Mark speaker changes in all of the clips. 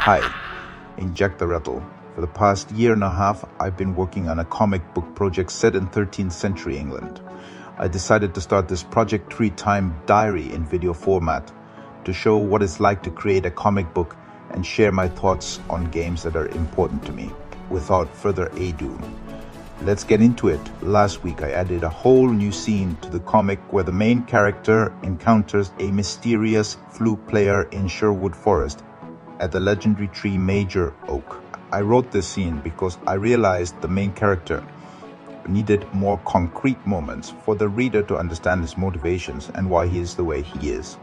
Speaker 1: Hi, I'm Jack the Rattle. For the past year and a half, I've been working on a comic book project set in 13th century England. I decided to start this Project Tree Time diary in video format to show what it's like to create a comic book and share my thoughts on games that are important to me. Without further ado, let's get into it. Last week I added a whole new scene to the comic where the main character encounters a mysterious flute player in Sherwood Forest at the legendary tree Major Oak. I wrote this scene because I realized the main character needed more concrete moments for the reader to understand his motivations and why he is the way he is.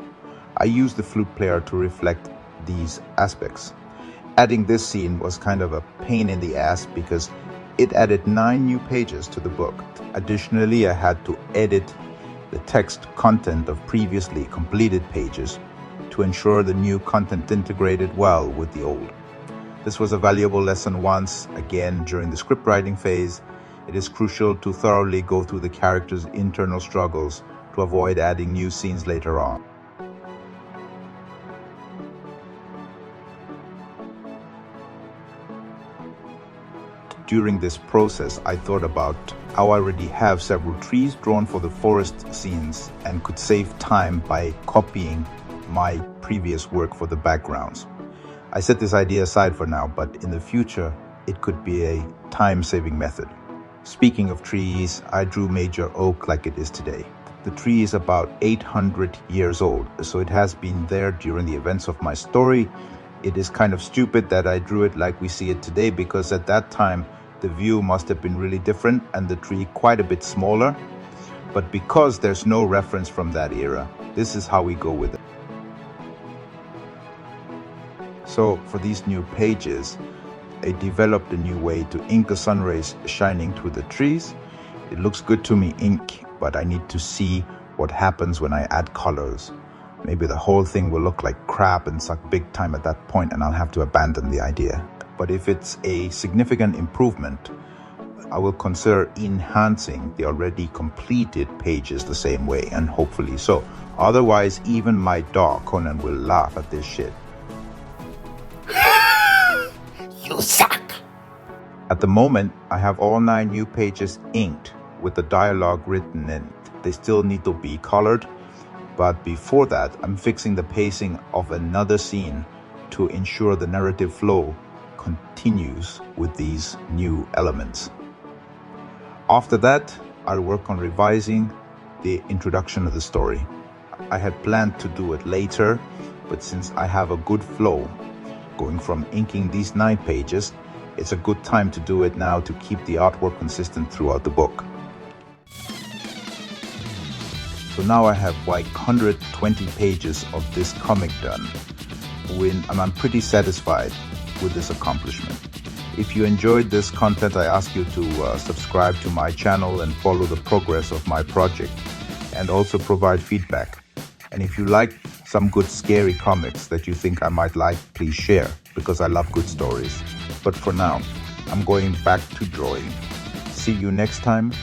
Speaker 1: I used the flute player to reflect these aspects. Adding this scene was kind of a pain in the ass because it added 9 new pages to the book. Additionally, I had to edit the text content of previously completed pages to ensure the new content integrated well with the old. This was a valuable lesson once again during the script writing phase. It is crucial to thoroughly go through the character's internal struggles to avoid adding new scenes later on. During this process, I thought about how I already have several trees drawn for the forest scenes and could save time by copying my previous work for the backgrounds. I set this idea aside for now, but in the future, it could be a time-saving method. Speaking of trees, I drew Major Oak like it is today. The tree is about 800 years old, so it has been there during the events of my story. It is kind of stupid that I drew it like we see it today because at that time, the view must have been really different and the tree quite a bit smaller. But because there's no reference from that era, this is how we go with it. So for these new pages, I developed a new way to ink the sun rays shining through the trees. It looks good to me ink, but I need to see what happens when I add colors. Maybe the whole thing will look like crap and suck big time at that point and I'll have to abandon the idea. But if it's a significant improvement, I will consider enhancing the already completed pages the same way, and hopefully so. Otherwise, even my dog Conan will laugh at this shit.
Speaker 2: You suck!
Speaker 1: At the moment, I have all 9 new pages inked with the dialogue written in. They still need to be colored, but before that, I'm fixing the pacing of another scene to ensure the narrative flow continues with these new elements. After that, I'll work on revising the introduction of the story. I had planned to do it later, but since I have a good flow going from inking these 9 pages, it's a good time to do it now to keep the artwork consistent throughout the book. So now I have like 120 pages of this comic done, and I'm pretty satisfied with this accomplishment. If you enjoyed this content, I ask you to subscribe to my channel and follow the progress of my project, and also provide feedback. And if you like some good scary comics that you think I might like, please share, because I love good stories. But for now, I'm going back to drawing. See you next time.